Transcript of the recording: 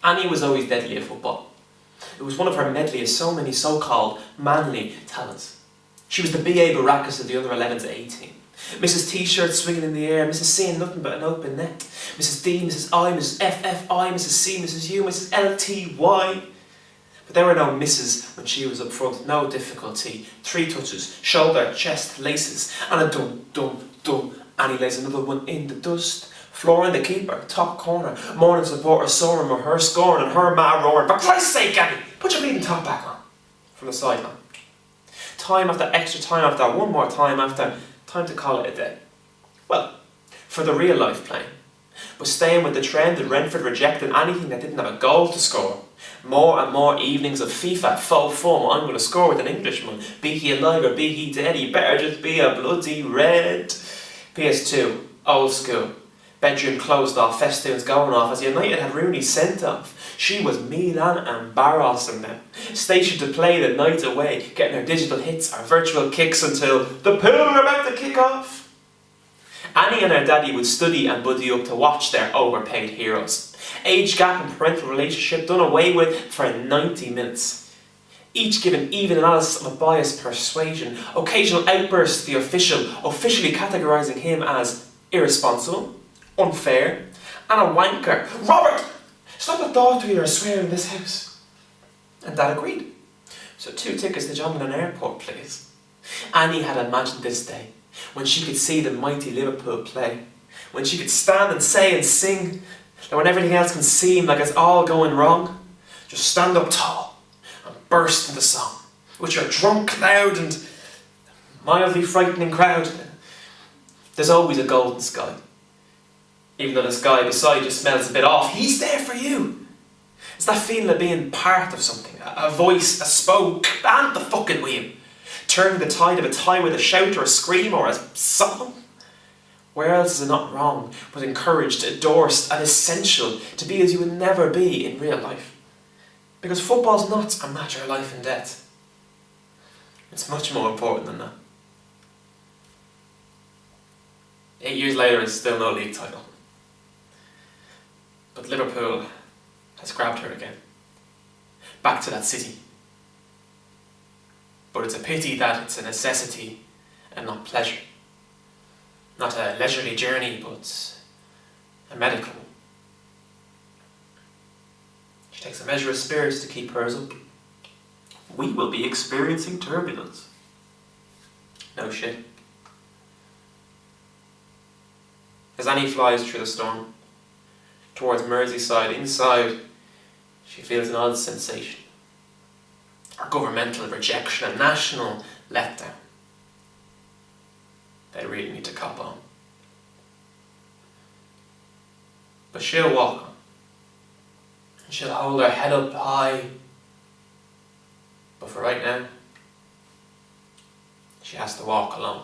Annie was always deadly at football. It was one of her medley of so many so-called manly talents. She was the B.A. Baracus of the under 11s at 18. Mrs. T-shirt swinging in the air, Mrs. seeing nothing but an open net. Mrs. D, Mrs. I, Mrs. FFI, Mrs. C, Mrs. U, Mrs. LTY. But there were no misses when she was up front, no difficulty. 3 touches, shoulder, chest, laces, and a dum, dum, dum. Annie lays another one in the dust. Flooring the keeper, top corner. Morning supporter soaring with her scoring and her ma roaring. For Christ's sake, Annie, put your bleeding top back on. From the sideline. Time after extra time after one more time after, time to call it a day. Well, for the real life playing. But staying with the trend that Renford rejected anything that didn't have a goal to score. More and more evenings of FIFA, faux fun. I'm going to score with an Englishman. Be he alive or be he dead, he better just be a bloody red. PS2, old school. Bedroom closed off, festoons going off as United had Rooney sent off. She was Milan and Barros in them. Stationed to play the night away, getting her digital hits, our virtual kicks until the pool were about to kick off. Annie and her daddy would study and buddy up to watch their overpaid heroes. Age gap and parental relationship done away with for 90 minutes. Each given even analysis of a biased persuasion. Occasional outbursts to the official, officially categorising him as irresponsible, unfair, and a wanker. Robert! Stop the thought to you or swear in this house. And Dad agreed. So 2 tickets to Jonathan Airport, please. Annie had imagined this day, when she could see the mighty Liverpool play, when she could stand and say and sing, that when everything else can seem like it's all going wrong, just stand up tall and burst into song, with your drunk, loud and mildly frightening crowd. There's always a golden sky. Even though the sky beside you smells a bit off, he's there for you. It's that feeling of being part of something, a voice, a spoke, and the fucking wheel. Turning the tide of a tie with a shout or a scream or a song. Where else is it not wrong, but encouraged, endorsed, and essential to be as you would never be in real life? Because football's not a matter of life and death. It's much more important than that. 8 years later, it's still no league title. But Liverpool has grabbed her again. Back to that city. But it's a pity that it's a necessity and not pleasure. Not a leisurely journey, but a medical one. She takes a measure of spirits to keep hers up. We will be experiencing turbulence. No shit. As Annie flies through the storm, towards Merseyside, inside, she feels an odd sensation. A governmental rejection, a national letdown. They really need to cop on. But she'll walk on. And she'll hold her head up high. But for right now, she has to walk alone.